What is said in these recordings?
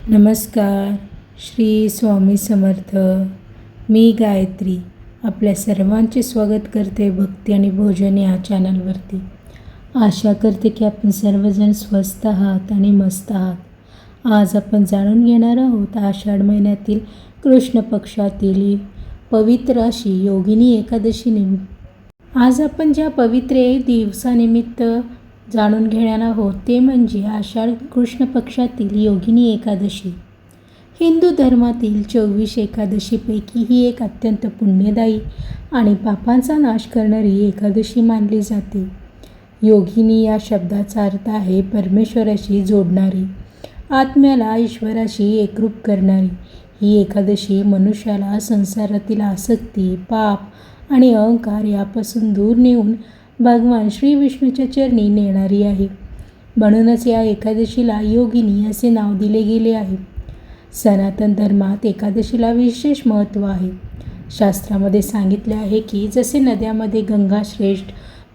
नमस्कार. श्री स्वामी समर्थ. मी गायत्री आपल्या सर्वांचे स्वागत करते भक्ती आणि भोजन या चॅनलवरती. आशा करते की आपण सर्वजण स्वस्त आहात आणि मस्त आहात. आज आपण जाणून घेणार आहोत आषाढ महिन्यातील कृष्ण पक्षातील पवित्र अशी योगिनी एकादशी निमित्त. आज आपण ज्या पवित्र दिवसानिमित्त जाणून घेणार आहोत ते म्हणजे आषाढ कृष्ण पक्षातील योगिनी एकादशी. हिंदू धर्मातील 24 एकादशीपैकी ही एक अत्यंत पुण्यदायी आणि पापांचा नाश करणारी एकादशी मानली जाते. योगिनी या शब्दाचा अर्थ आहे परमेश्वराशी जोडणारी, आत्म्याला ईश्वराशी एकरूप करणारी. ही एकादशी मनुष्याला संसारातील आसक्ती, पाप आणि अहंकार यापासून दूर नेऊन भगवान श्री विष्णूच्या चरणी नेणारी आहे. म्हणूनच या एकादशीला योगिनी असे नाव दिले गेले आहे. सनातन धर्मात एकादशीला विशेष महत्त्व आहे. शास्त्रामध्ये सांगितले आहे की जसे नद्यामध्ये गंगा श्रेष्ठ,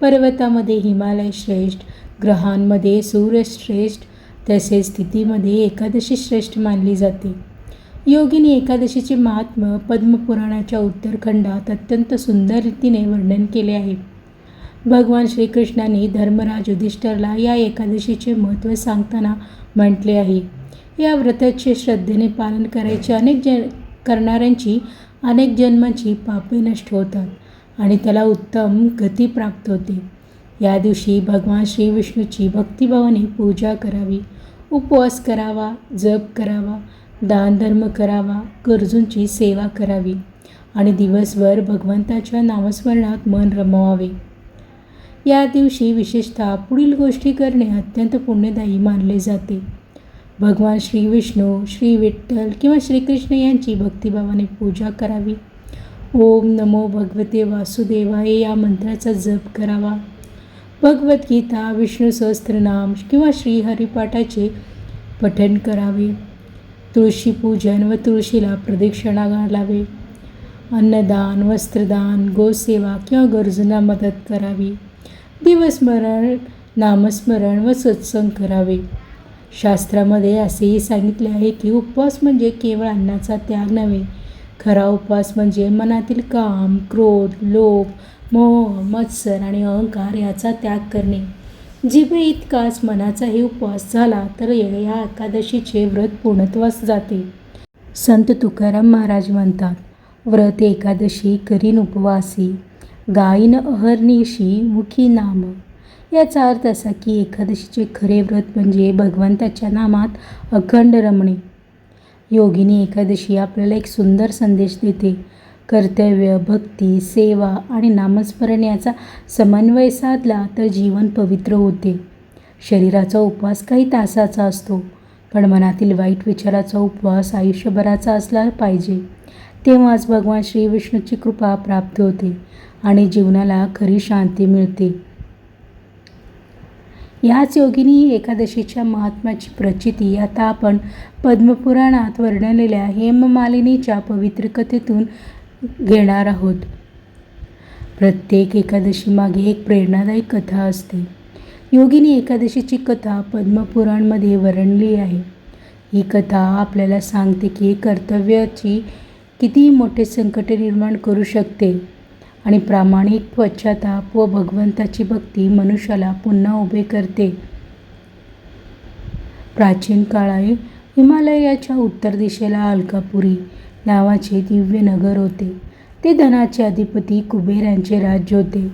पर्वतामध्ये हिमालय श्रेष्ठ, ग्रहांमध्ये सूर्य श्रेष्ठ, तसेच तिथीमध्ये एकादशी श्रेष्ठ मानली जाते. योगिनी एकादशीचे महात्म्य पद्मपुराणाच्या उत्तरखंडात अत्यंत सुंदर रीतीने वर्णन केले आहे. भगवान श्रीकृष्णाने धर्मराज युधिष्ठिरला या एकादशीचे महत्त्व सांगताना म्हटले आहे, या व्रताचे श्रद्धेने पालन करणाऱ्यांची अनेक जन्मांची पापे नष्ट होतात आणि त्याला उत्तम गती प्राप्त होते. या दिवशी भगवान श्री विष्णूची भक्तिभावाने पूजा करावी, उपवास करावा, जप करावा, दानधर्म करावा, गरजूंची सेवा करावी आणि दिवसभर भगवंताच्या नामस्मरणात मन रमवावे. या दिवशी विशेषतः पुढील गोष्टी करणे अत्यंत पुण्यदायी मानले जाते. भगवान श्री विष्णू, श्री विठ्ठल किंवा श्रीकृष्ण यांची भक्तिभावाने पूजा करावी. ओम नमो भगवते वासुदेवाय या मंत्राचा जप करावा. भगवद्गीता, विष्णू सहस्त्रनाम किंवा श्री हरिपाठाचे पठण करावे. तुळशी पूजन व तुळशीला प्रदक्षिणा घालावे. अन्नदान, वस्त्रदान, गोसेवा किंवा गरजूंना मदत करावी. दिवसस्मरण, नामस्मरण व सत्संग करावे. शास्त्रामध्ये असेही सांगितले आहे की उपवास म्हणजे केवळ अन्नाचा त्याग नव्हे. खरा उपवास म्हणजे मनातील काम, क्रोध, लोभ, मोह, मत्सर आणि अहंकार याचा त्याग करणे. जिभे इतकाच मनाचाही उपवास झाला तर या एकादशीचे व्रत पूर्णत्वास जाते. संत तुकाराम महाराज म्हणतात, व्रत एकादशी करीन उपवासी, गाईन अहर्निशी मुखी नाम. याचा अर्थ असा की एकादशीचे खरे व्रत म्हणजे भगवंताच्या नामात अखंड रमणे. योगिनी एकादशी आपल्याला एक सुंदर संदेश देते. कर्तव्य, भक्ती, सेवा आणि नामस्मरण याचा समन्वय साधला तर जीवन पवित्र होते. शरीराचा उपवास काही तासाचा असतो, पण मनातील वाईट विचाराचा उपवास आयुष्यभराचा असला पाहिजे. तेव्हाच भगवान श्री विष्णूची कृपा प्राप्त होते आणि जीवनाला खरी शांती मिळते. याच योगिनी एकादशीच्या महात्म्याची प्रचिती आता आपण पद्मपुराणात वर्णलेल्या हेममालिनीच्या पवित्र कथेतून घेणार आहोत. प्रत्येक एकादशीमागे एक प्रेरणादायी कथा असते. योगिनी एकादशीची कथा पद्मपुराणमध्ये वर्णली आहे. ही कथा आपल्याला सांगते की कर्तव्याची किती मोठे संकट निर्माण करू शकते आणि प्रामाणिक पश्चाताप व भगवंताची भक्ती मनुष्याला पुन्हा उभे करते. प्राचीन काळी हिमालयाच्या उत्तर दिशेला अलकापुरी नावाचे दिव्य नगर होते. ते धनाचे अधिपती कुबेर यांचे राज्य होते.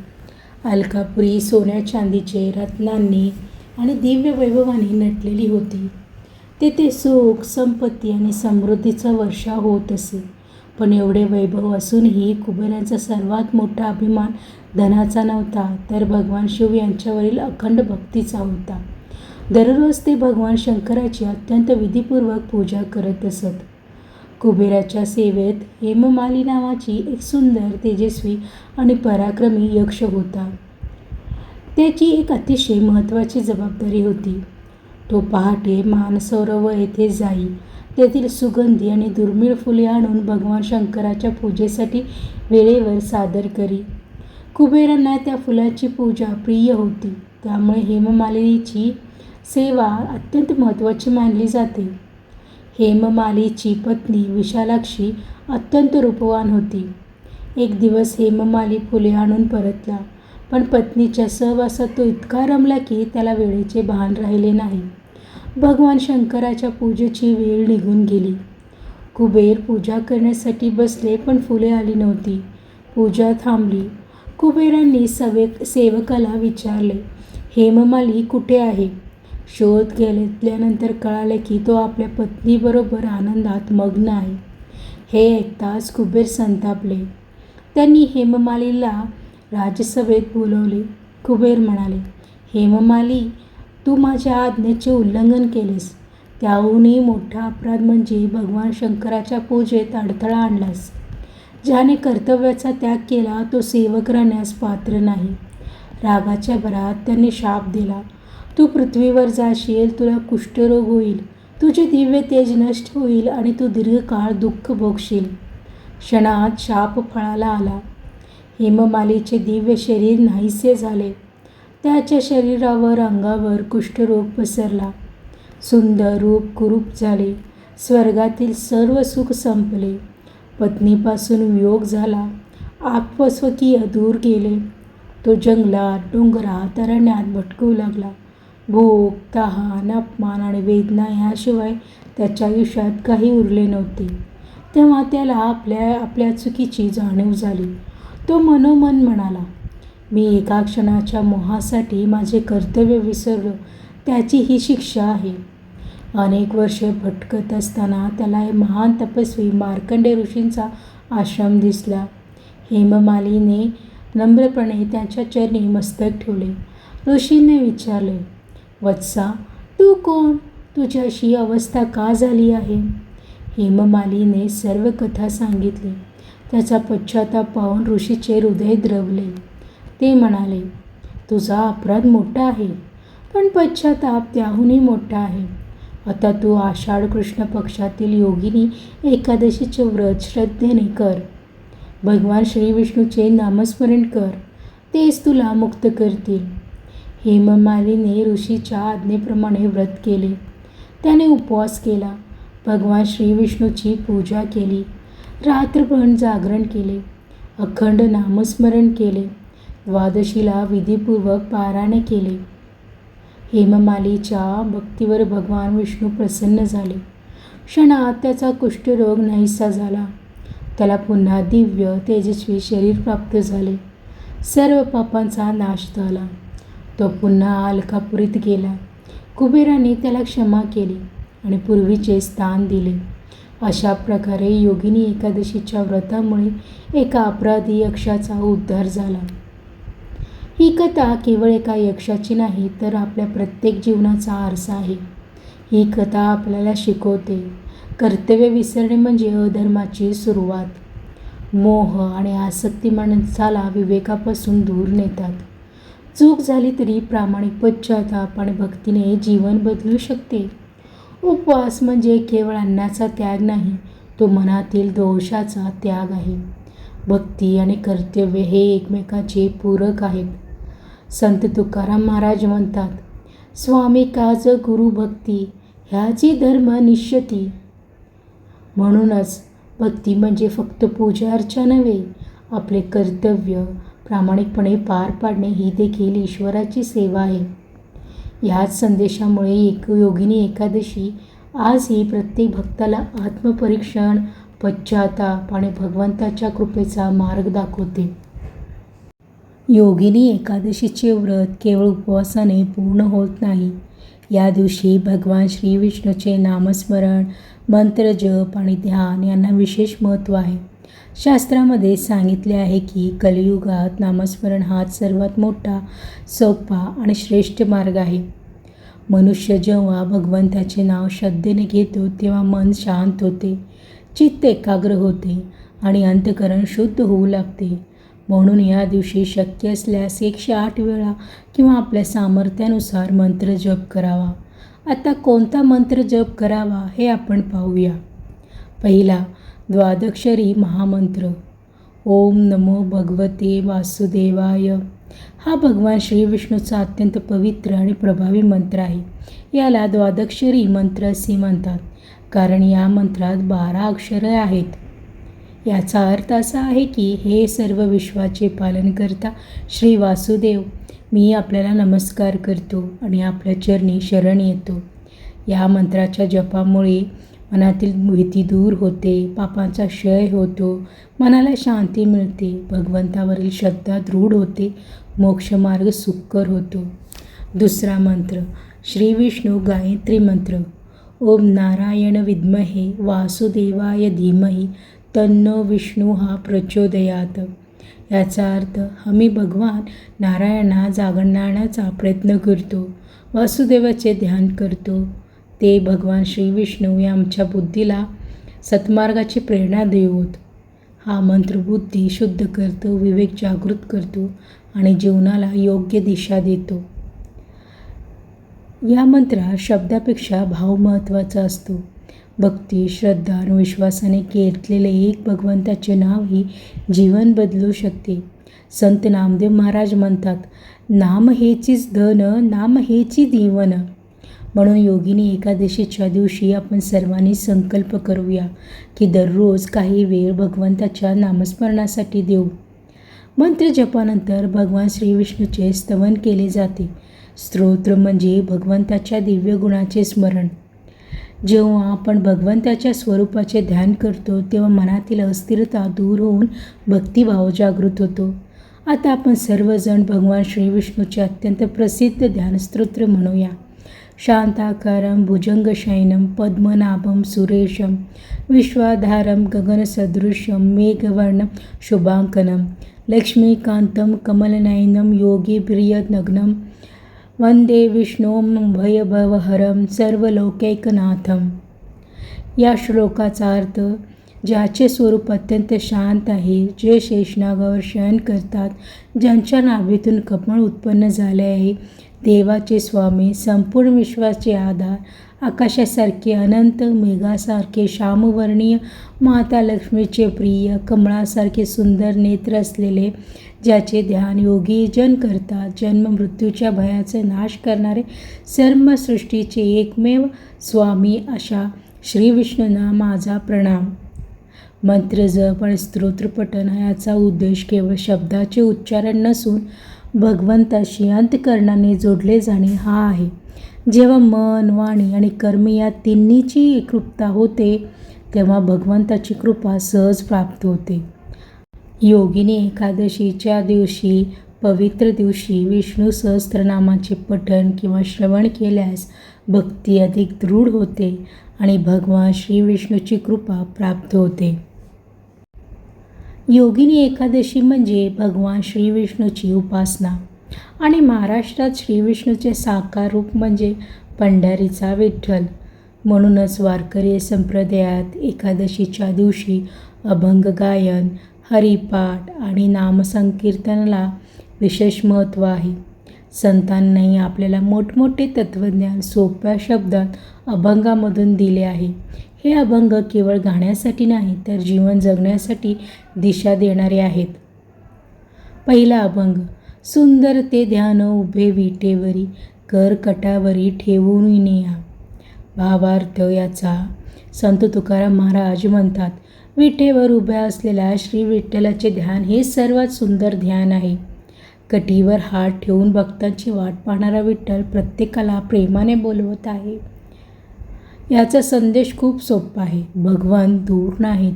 अलकापुरी सोन्या चांदीचे, रत्नांनी आणि दिव्य वैभवाने नटलेली होती. तेथे सुख, संपत्ती आणि समृद्धीचा वर्षाव होत असे. पण एवढे वैभव असूनही कुबेरांचा सर्वात मोठा अभिमान धनाचा नव्हता, तर भगवान शिव यांच्यावरील अखंड भक्तीचा होता. दररोज ते भगवान शंकराची अत्यंत विधीपूर्वक पूजा करत असत. कुबेराच्या सेवेत हेममाली नावाची एक सुंदर, तेजस्वी आणि पराक्रमी यक्ष होता. त्याची एक अतिशय महत्त्वाची जबाबदारी होती. तो पहाटे मानसरोवर येथे जाई, तेथील सुगंधी आणि दुर्मिळ फुले आणून भगवान शंकराच्या पूजेसाठी वेळेवर सादर करी. कुबेरांना त्या फुलाची पूजा प्रिय होती, त्यामुळे हेममालिनीची सेवा अत्यंत महत्त्वाची मानली जाते. हेममालीची पत्नी विशालाक्षी अत्यंत रूपवान होती. एक दिवस हेममाली फुले आणून परतला, पण पत्नीच्या सहवासात तो इतका रमला की त्याला वेळेचे भान राहिले नाही. भगवान शंकराच्या पूजेची वेळ निघून गेली. कुबेर पूजा करण्यासाठी बसले, पण फुले आली नव्हती. पूजा थांबली. कुबेरांनी सेवकाला विचारले, हेममाली कुठे आहे? शोध घेतल्यानंतर कळाले की तो आपल्या पत्नीबरोबर आनंदात मग्न आहे. हे ऐकताच कुबेर संतापले. त्यांनी हेममालीला राजसभेत बोलवले. कुबेर म्हणाले, हेममाली, तू माझ्या आज्ञेचे उल्लंघन केलेस. त्याहूनही मोठा अपराध म्हणजे भगवान शंकराच्या पूजेत अडथळा आणलास. ज्याने कर्तव्याचा त्याग केला तो सेवक राहण्यास पात्र नाही. रागाच्या भरात त्यांनी शाप दिला, तू पृथ्वीवर जाशील, तुला कुष्ठरोग होईल, तुझे दिव्य तेज नष्ट होईल आणि तू दीर्घकाळ दुःख भोगशील. क्षणात शाप फळाला आला. हेममालीचे दिव्य शरीर नाहीसे झाले. त्याच्या शरीरावर अंगावर कुष्ठरोग पसरला. सुंदर रूप कुरूप झाले. स्वर्गातील सर्व सुख संपले. पत्नीपासून वियोग झाला. आपस्वकीय दूर गेले. तो जंगलात, डोंगरात, अरण्यात भटकू लागला. भूक, तहान, अपमान आणि वेदना याशिवाय त्याच्या आयुष्यात काही उरले नव्हते. तेव्हा त्याला आपल्या चुकीची जाणीव झाली. तो मनोमन म्हणाला, मी एका क्षणाच्या मोहासाठी माझे कर्तव्य विसरलो, त्याची ही शिक्षा आहे. अनेक वर्षे भटकत असताना त्याला महान तपस्वी मार्कंडेय ऋषींचा आश्रम दिसला. हेममालीने नम्रपणे त्यांच्या चरणी मस्तक ठेवले. ऋषींनी विचारले, वत्सा, तू कोण? तुझी अशी अवस्था का झाली आहे? हेममालीने सर्व कथा सांगितली. त्याचा पश्चाताप पाहून ऋषीचे हृदय द्रवले. ते म्हणाले, तुझा अपराध मोठा आहे, पण पश्चाताप त्याहूनही मोठा आहे. आता तू आषाढ कृष्ण पक्षातील योगिनी एकादशीचे व्रत श्रद्धेने कर. भगवान श्री विष्णूचे नामस्मरण कर, तेच तुला मुक्त करतील. हेममालीने ऋषीच्या आज्ञेप्रमाणे व्रत केले. त्याने उपवास केला. भगवान श्री विष्णूची पूजा केली. रात्रभर जागरण केले. अखंड नामस्मरण केले. द्वादशीला विधीपूर्वक पारायण केले. हेममालीच्या भक्तीवर भगवान विष्णू प्रसन्न झाले. क्षणात त्याचा कुष्ठरोग नाहीसा झाला. त्याला पुन्हा दिव्य तेजस्वी शरीर प्राप्त झाले. सर्व पापांचा नाश झाला. तो पुन्हा अलकापुरीत गेला. कुबेराने त्याला क्षमा केली आणि पूर्वीचे स्थान दिले. अशा प्रकारे योगिनी एकादशीच्या व्रतामुळे एका अपराधी यक्षाचा उद्धार झाला. ही कथा केवळ एका यक्षाची नाही, तर आपल्या प्रत्येक जीवनाचा आरसा आहे. ही कथा आपल्याला शिकवते, कर्तव्य विसरणे म्हणजे अधर्माची सुरुवात. मोह आणि आसक्ती माणसाला विवेकापासून दूर नेतात. चूक झाली तरी प्रामाणिक पश्चाताप आणि भक्तीने जीवन बदलू शकते. उपवास म्हणजे केवळ अन्नाचा त्याग नाही, तो मनातील दोषाचा त्याग आहे. भक्ती आणि कर्तव्य हे एकमेकाचे पूरक आहेत. संत तुकाराम महाराज म्हणतात, स्वामी काज गुरु भक्ती, ह्याची धर्म निश्चिती. म्हणूनच भक्ती म्हणजे फक्त पूजा अर्चा नव्हे, आपले कर्तव्य प्रामाणिकपणे पार पाडणे ही देखील ईश्वराची सेवा आहे. ह्याच संदेशामुळे योगिनी एकादशी आजही प्रत्येक भक्ताला आत्मपरीक्षण, पश्चाताप आणि भगवंताच्या कृपेचा मार्ग दाखवते. योगिनी एकादशीचे व्रत केवळ उपवासाने पूर्ण होत नाही. या दिवशी भगवान श्री विष्णूचे नामस्मरण, मंत्रजप आणि ध्यान यांना विशेष महत्त्व आहे. शास्त्रामध्ये सांगितले आहे की कलियुगात नामस्मरण हाच सर्वात मोठा, सोपा आणि श्रेष्ठ मार्ग आहे. मनुष्य जेव्हा भगवंताचे नाव श्रद्धेने घेतो तेव्हा मन शांत होते, चित्त एकाग्र होते आणि अंतःकरण शुद्ध होऊ लागते. म्हणून या दिवशी शक्य असल्यास 108 वेळा किंवा आपल्या सामर्थ्यानुसार मंत्र जप करावा. आता कोणता मंत्र जप करावा हे आपण पाहूया. पहिला, द्वादक्षरी महामंत्र ओम नमो भगवते वासुदेवाय. हा भगवान श्री विष्णूचा अत्यंत पवित्र आणि प्रभावी मंत्र आहे. याला द्वादक्षरी मंत्र असे म्हणतात, कारण या मंत्रात 12 अक्षरे आहेत. याचा अर्थ असा आहे की हे सर्व विश्वाचे पालन करता श्री वासुदेव, मी आपल्याला नमस्कार करतो आणि आपल्या चरणी शरण येतो. या मंत्राच्या जपामुळे मनातील भीती दूर होते, पापांचा क्षय होतो, मनाला शांती मिळते, भगवंतावरील श्रद्धा दृढ होते, मोक्षमार्ग सुकर होतो. दुसरा मंत्र श्री विष्णू गायत्री मंत्र. ओम नारायण विद्महे वासुदेवाय धीमहि तन्नो विष्णू हा प्रचोदयात. याचा अर्थ आम्ही भगवान नारायणा जागण्याचा प्रयत्न करतो, वासुदेवाचे ध्यान करतो. ते भगवान श्री विष्णू या आमच्या बुद्धीला सत्मार्गाची प्रेरणा देवोत. हा मंत्र बुद्धी शुद्ध करतो, विवेक जागृत करतो आणि जीवनाला योग्य दिशा देतो. या मंत्रात शब्दापेक्षा भाव महत्त्वाचा असतो. भक्ती, श्रद्धा आणि विश्वासाने घेतलेले एक भगवंताचे नावही जीवन बदलू शकते. संत नामदेव महाराज म्हणतात, नाम हेचीच धन, नाम हेची जीवन. म्हणून योगिनी एकादशीच्या दिवशी आपण सर्वांनी संकल्प करूया की दररोज काही वेळ भगवंताच्या नामस्मरणासाठी देऊ. मंत्र जपानंतर भगवान श्री विष्णूचे स्तवन केले जाते. स्तोत्र म्हणजे भगवंताच्या दिव्य गुणाचे स्मरण. जेव्हा आपण भगवंताच्या स्वरूपाचे ध्यान करतो तेव्हा मनातील अस्थिरता दूर होऊन भक्तिभाव जागृत होतो. आता आपण सर्वजण भगवान श्री विष्णूचे अत्यंत प्रसिद्ध ध्यानस्तोत्र म्हणूया. शांताकारं भुजंगशयनं पद्मनाभं सुरेशं विश्वाधारं गगनसदृशं मेघवर्णं शुभांकनं लक्ष्मीकान्तं कमलनयनं योगिभिर्यनग्नं वंदे विष्णुं भयभवहरं सर्वलोकैकनाथं. या श्लोकाचा अर्थ, ज्याचे स्वरूप अत्यंत शांत आहे, जे शेषनागावर शयन करतात, ज्यांच्या नाभीतून कमळ उत्पन्न झाले आहे, देवाचे स्वामी, संपूर्ण विश्वाचे आधार, आकाशासारखे अनंत, मेघासारखे श्यामवर्णीय, माता लक्ष्मीचे प्रिय, कमळासारखे सुंदर नेत्र असलेले, ज्याचे ध्यान योगी जन करतात, जन्म मृत्यूच्या भयाचे नाश करणारे, सर्व सृष्टीचे एकमेव स्वामी, अशा श्री विष्णूंना माझा प्रणाम. मंत्र जप आणि स्तोत्रपठण याचा उद्देश केवळ शब्दाचे उच्चारण नसून भगवंताशी अंतःकरणाने जोडले जाणे हा आहे. जेव्हा मन, वाणी आणि कर्म या तिन्हीची एकरूपता होते तेव्हा भगवंताची कृपा सहज प्राप्त होते. योगिनी एकादशीच्या दिवशी, पवित्र दिवशी विष्णू सहस्त्रनामाचे पठण किंवा श्रवण केल्यास भक्ती अधिक दृढ होते आणि भगवान श्री विष्णूची कृपा प्राप्त होते. योगिनी एकादशी म्हणजे भगवान श्री विष्णूची उपासना आणि महाराष्ट्रात श्री विष्णूचे साकार रूप म्हणजे पंढरीचा विठ्ठल. म्हणूनच वारकरी संप्रदायात एकादशीच्या दिवशी अभंग गायन, हरिपाठ आणि नामसंकीर्तनाला विशेष महत्त्व आहे. संतांनी आपल्याला मोठमोठे तत्त्वज्ञान सोप्या शब्दात अभंगामधून दिले आहे. हे अभंग केवळ गाण्यासाठी नाही तर जीवन जगण्यासाठी दिशा देणारे आहेत. पहिला अभंग. सुंदर ते ध्यान उभे विटेवरी, कर कटावरी ठेवून नेहा. भावार्थ याचा संत तुकाराम महाराज म्हणतात, विटेवर उभ्या असलेल्या श्री विठ्ठलाचे ध्यान हे सर्वात सुंदर ध्यान आहे. कटीवर हात ठेवून भक्तांची वाट पाहणारा विठ्ठल प्रत्येकाला प्रेमाने बोलवत आहे. याचा संदेश खूप सोपा आहे. भगवान दूर नाहीत.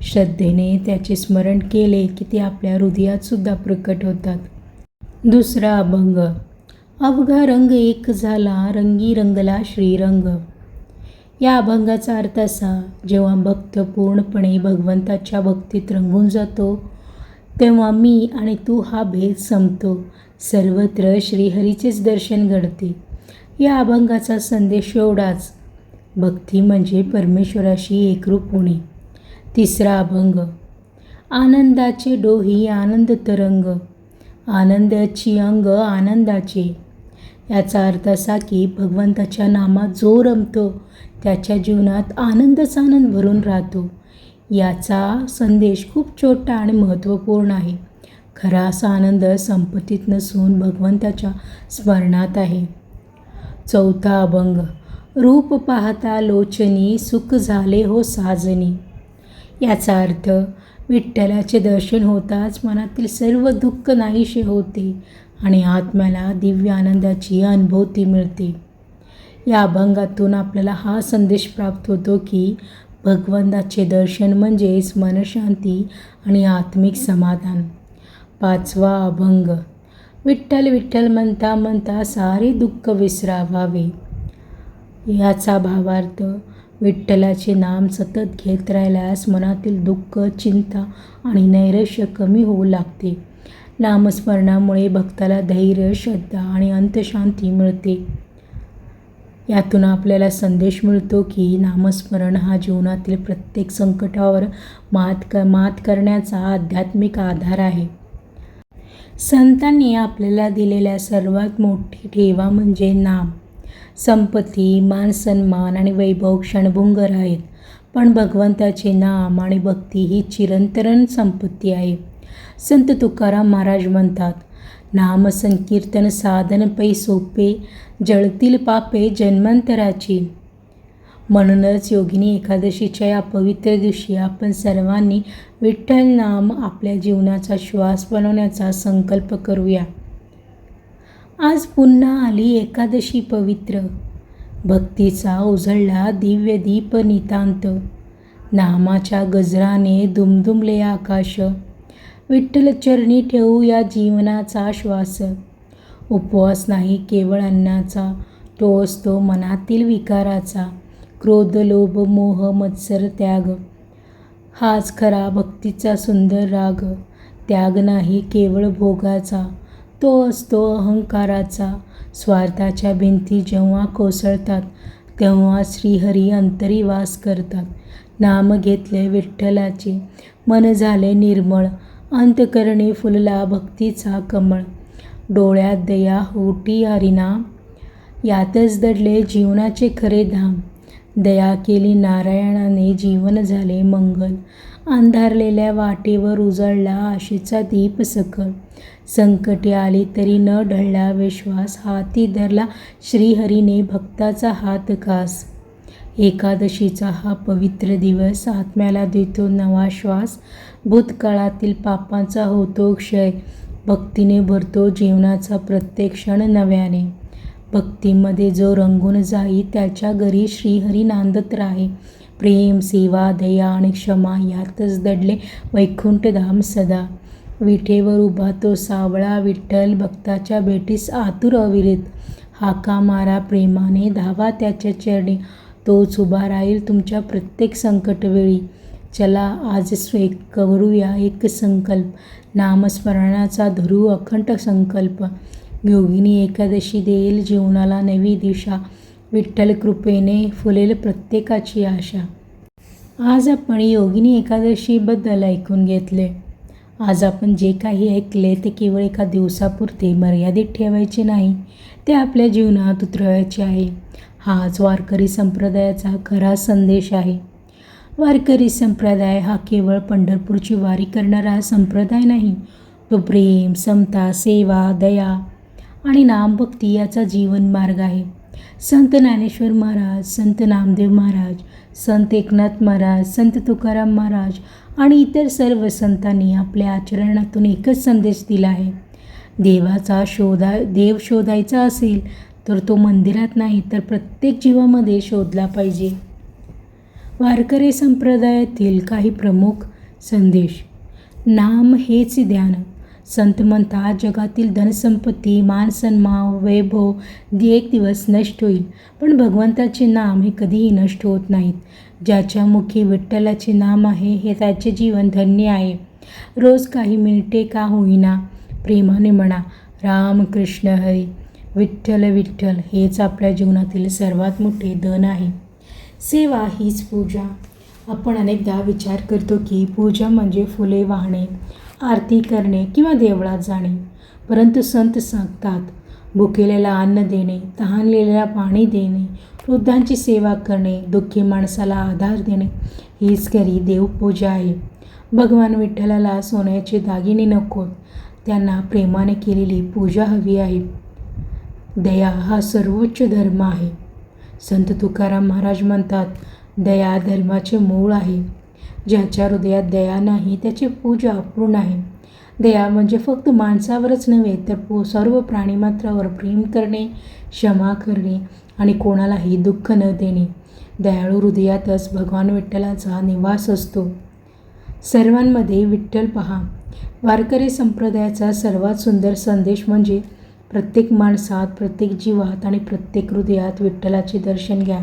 श्रद्धेने त्याचे स्मरण केले की ते आपल्या हृदयात सुद्धा प्रकट होतात. दुसरा अभंग. अवघा रंग एक झाला, रंगी रंगला श्रीरंग. या अभंगाचा अर्थ असा, जेव्हा भक्त पूर्णपणे भगवंताच्या भक्तीत रंगून जातो तेव्हा मी आणि तू हा भेद संपतो. सर्वत्र श्रीहरीचेच दर्शन घडते. या अभंगाचा संदेश एवढाच, भक्ती म्हणजे परमेश्वराशी एकरूप होणे. तिसरा अभंग. आनंदाचे डोही आनंद तरंग, आनंदाची अंग आनंदाचे. याचा अर्थ असा की भगवंताच्या नामात जो रमतो त्याच्या जीवनात आनंदच आनंद भरून राहतो. याचा संदेश खूप छोटा आणि महत्त्वपूर्ण आहे. खरा असा आनंद संपत्तीत नसून भगवंताच्या स्मरणात आहे. चौथा अभंग. रूप पाहता लोचनी सुख झाले हो साजनी. याचा अर्थ विठ्ठलाचे दर्शन होताच मनातील सर्व दुःख नाहीसे होते आणि आत्म्याला दिव्य आनंदाची अनुभूती मिळते. या अभंगातून आपल्याला हा संदेश प्राप्त होतो की भगवंताचे दर्शन म्हणजेच मनशांती आणि आत्मिक समाधान. 5वा अभंग. विठ्ठल विठ्ठल म्हणता म्हणता सारे दुःख विसरावावे. याचा भावार्थ विठ्ठलाचे नाम सतत घेत राहिल्यास मनातील दुःख, चिंता आणि नैराश्य कमी होऊ लागते. नामस्मरणामुळे भक्ताला धैर्य, श्रद्धा आणि अंतशांती मिळते. यातून आपल्याला संदेश मिळतो की नामस्मरण हा जीवनातील प्रत्येक संकटावर मात करण्याचा आध्यात्मिक आधार आहे. संतांनी आपल्याला दिलेल्या सर्वात मोठी ठेवा म्हणजे नाम. संपत्ती, मानसन्मान आणि वैभव क्षणभंगुर आहेत, पण भगवंताचे नाम आणि भक्ती ही चिरंतन संपत्ती आहे. संत तुकाराम महाराज म्हणतात, नाम संकीर्तन साधन पै सोपे, जळतील पापे जन्मांतराची. म्हणूनच योगिनी एकादशीच्या या पवित्र दिवशी आपण सर्वांनी विठ्ठल नाम आपल्या जीवनाचा श्वास बनवण्याचा संकल्प करूया. आज पुन्हा आली एकादशी पवित्र, भक्तीचा उजळला दिव्य दीप नितांत. नामाच्या गजराने दुमदुमले आकाश, विठ्ठल चरणी ठेवू या जीवनाचा श्वास. उपवास नाही केवळ अन्नाचा, तो असतो मनातील विकाराचा. क्रोध, लोभ, मोह, मत्सर त्याग, हाच खरा भक्तीचा सुंदर राग. त्याग नाही केवळ भोगाचा, तो असतो अहंकाराचा. स्वार्थाच्या भिंती जेव्हा कोसळतात तेव्हा श्रीहरी अंतरी वास करतात. नाम घेतले विठ्ठलाचे, मन झाले निर्मळ, अंतकरणी फुलला भक्तीचा कमळ. डोळ्यात दया ओटी हरिनाम, यातच दडले जीवनाचे खरे धाम. दया केली नारायणाने, जीवन झाले मंगल. अंधारलेल्या वाटेवर उजळला आशेचा दीप सकल. संकटे आली तरी न ढळला विश्वास, हाती धरला श्रीहरीने भक्ताचा हात खास. एकादशीचा हा पवित्र दिवस आत्म्याला देतो नवा श्वास. भूतकाळातील पापांचा होतो क्षय, भक्तीने भरतो जीवनाचा प्रत्येक क्षण नव्याने. भक्तीमध्ये जो रंगून जाई त्याच्या घरी श्रीहरी नांदत राहे. प्रेम, सेवा, दया आणि क्षमा यातच दडले वैकुंठधाम सदा. विठेवर उभा तो सावळा विठ्ठल, भक्ताच्या भेटीस आतुर अविरत. हाका मारा प्रेमाने, धावा त्याच्या चरणी, तोच उभा राहील तुमच्या प्रत्येक संकटवेळी. चला आज करूया एक संकल्प, नामस्मरणाचा धरू अखंड संकल्प. योगिनी एकादशी देईल जीवनाला नवी दिशा, विठ्ठल कृपेने फुलेल प्रत्येकाची आशा. आज आपण योगिनी एकादशीबद्दल ऐकून घेतले. आज आपण जे काही ऐकले ते केवळ एका दिवसापुरते मर्यादित ठेवायचे नाही, ते आपल्या जीवनात उतरवायचे आहे. हाच वारकरी संप्रदायाचा खरा संदेश आहे. वारकरी संप्रदाय हा केवळ पंढरपूरची वारी करणारा संप्रदाय नाही, तो प्रेम, समता, सेवा, दया आणि नामभक्ती याचा जीवन मार्ग आहे. संत ज्ञानेश्वर महाराज, संत नामदेव महाराज, संत एकनाथ महाराज, संत तुकाराम महाराज आणि इतर सर्व संतांनी आपल्या आचरणातून एकच संदेश दिला आहे. देव शोधायचा असेल तर तो मंदिरात नाही तर प्रत्येक जीवामध्ये शोधला पाहिजे. वारकरी संप्रदायातील काही प्रमुख संदेश. नाम हेच ध्यान. संत म्हणतात, जगातील धनसंपत्ती, मानसन्मान, वैभव एक दिवस नष्ट होईल, पण भगवंताचे नाम हे कधीही नष्ट होत नाहीत. ज्याच्या मुखी विठ्ठलाचे नाम आहे हे त्याचे जीवन धन्य आहे. रोज काही मिनिटे का होईना प्रेमाने म्हणा, राम कृष्ण हरी, विठ्ठल विठ्ठल. हेच आपल्या जीवनातील सर्वात मोठे धन आहे. सेवा हीच पूजा. आपण अनेकदा विचार करतो की पूजा म्हणजे फुले वाहणे, आरती करणे किंवा देवळात जाणे, परंतु संत सांगतात, भुकेलेला अन्न देणे, तहानलेल्याला पाणी देणे, वृद्धांची सेवा करणे, दुःखी माणसाला आधार देणे हीच खरी देवपूजा आहे. भगवान विठ्ठलाला सोन्याचे दागिने नकोत, त्यांना प्रेमाने केलेली पूजा हवी आहे. दया हा सर्वोच्च धर्म आहे. संत तुकाराम महाराज म्हणतात, दया धर्माचे मूळ आहे. ज्याच्या हृदयात दया नाही त्याची पूजा अपूर्ण आहे. दया म्हणजे फक्त माणसावरच नव्हे तर सर्व प्राणीमात्रावर प्रेम करणे, क्षमा करणे आणि कोणालाही दुःख न देणे. दयाळू हृदयातच भगवान विठ्ठलाचा निवास असतो. सर्वांमध्ये विठ्ठल पहा. वारकरी संप्रदायाचा सर्वात सुंदर संदेश म्हणजे प्रत्येक माणसात, प्रत्येक जीवात आणि प्रत्येक हृदयात विठ्ठलाचे दर्शन घ्या.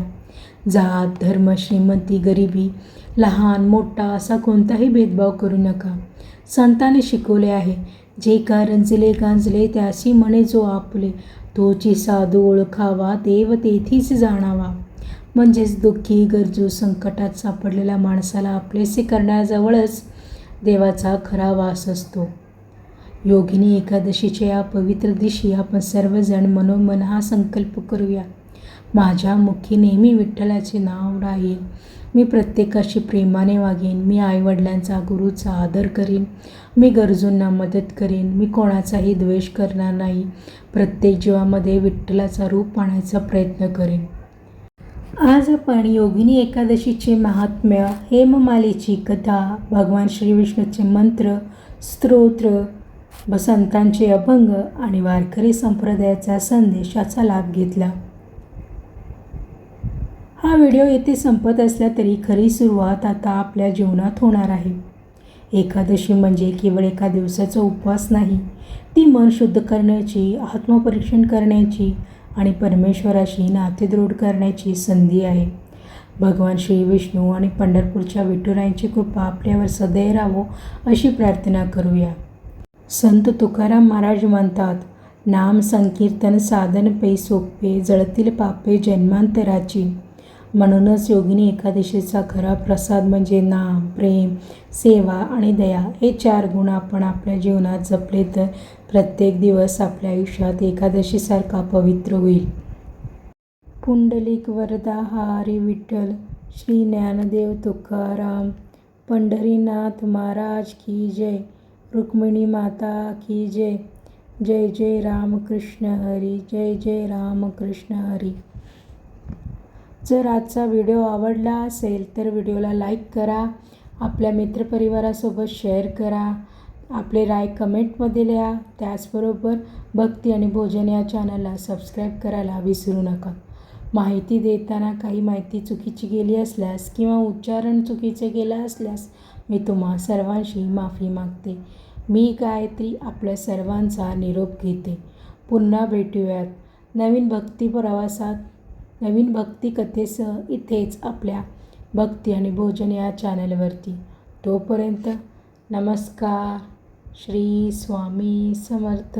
जात, धर्म, श्रीमंती, गरिबी, लहान मोठा असा कोणताही भेदभाव करू नका. संतांनी शिकवले आहे, जे का रंजले गांजले त्यासी म्हणे जो आपले, तोची साधू ओळखावा देव तेथीच जाणावा. म्हणजेच दुःखी, गरजू, संकटात सापडलेल्या माणसाला आपलेसे करण्याजवळच देवाचा खरा वास असतो. योगिनी एकादशीच्या या पवित्र दिवशी आपण सर्वजण मनोमन हा संकल्प करूया, माझ्या मुखी नेहमी विठ्ठलाचे नाव राहील. मी प्रत्येकाशी प्रेमाने वागेन. मी आईवडिलांचा, गुरुचा आदर करीन. मी गरजूंना मदत करेन. मी कोणाचाही द्वेष करणार नाही. प्रत्येक जीवामध्ये विठ्ठलाचा रूप पाहण्याचा प्रयत्न करेन. आज आपण योगिनी एकादशीचे महात्म्य, हेममालेची कथा, भगवान श्री विष्णूचे मंत्र, स्तोत्र, संतांचे अभंग आणि वारकरी संप्रदायाचा संदेश याचा लाभ घेतला. हा व्हिडिओ येथे संपत असला तरी खरी सुरुवात आता आपल्या जीवनात होणार आहे. एकादशी म्हणजे केवळ एका दिवसाचा उपवास नाही, ती मन शुद्ध करण्याची, आत्मपरीक्षण करण्याची आणि परमेश्वराशी नाते दृढ करण्याची संधी आहे. भगवान श्री विष्णू आणि पंढरपूरच्या विठुरायांची कृपा आपल्यावर सदैव राहो अशी प्रार्थना करूया. संत तुकाराम महाराज म्हणतात, नाम संकीर्तन साधन पै सोपे, जळतील पापे जन्मांतराची. म्हणूनच योगिनी एकादशीचा खरा प्रसाद म्हणजे नाम, प्रेम, सेवा आणि दया हे 4 गुण आपण आपल्या जीवनात जपले तर प्रत्येक दिवस आपल्या आयुष्यात एकादशीसारखा पवित्र होईल. पुंडलिक वरदा हरी विठ्ठल. श्री ज्ञानदेव तुकाराम. पंढरीनाथ महाराज की जय. रुक्मिणी माता की जय. जय जय रामकृष्ण हरी. जय जय रामकृष्ण हरी. जर आजचा व्हिडिओ आवडला असेल तर व्हिडिओला लाईक करा, आपल्या मित्रपरिवारासोबत शेअर करा, आपले राय कमेंटमध्ये लिहा. त्याचबरोबर भक्ती आणि भोजन या चॅनलला सबस्क्राईब करायला विसरू नका. माहिती देताना काही माहिती चुकीची गेली असल्यास किंवा उच्चारण चुकीचे गेलं असल्यास मी तुम्हा सर्वांशी माफी मागते. मी गायत्री आपल्या सर्वांचा निरोप घेते. पुन्हा भेटूयात नवीन भक्ती प्रवासात, नवीन भक्ती कथेसह इथेच आपल्या भक्ती आणि भोजन या चॅनलवरती. तोपर्यंत नमस्कार. श्री स्वामी समर्थ.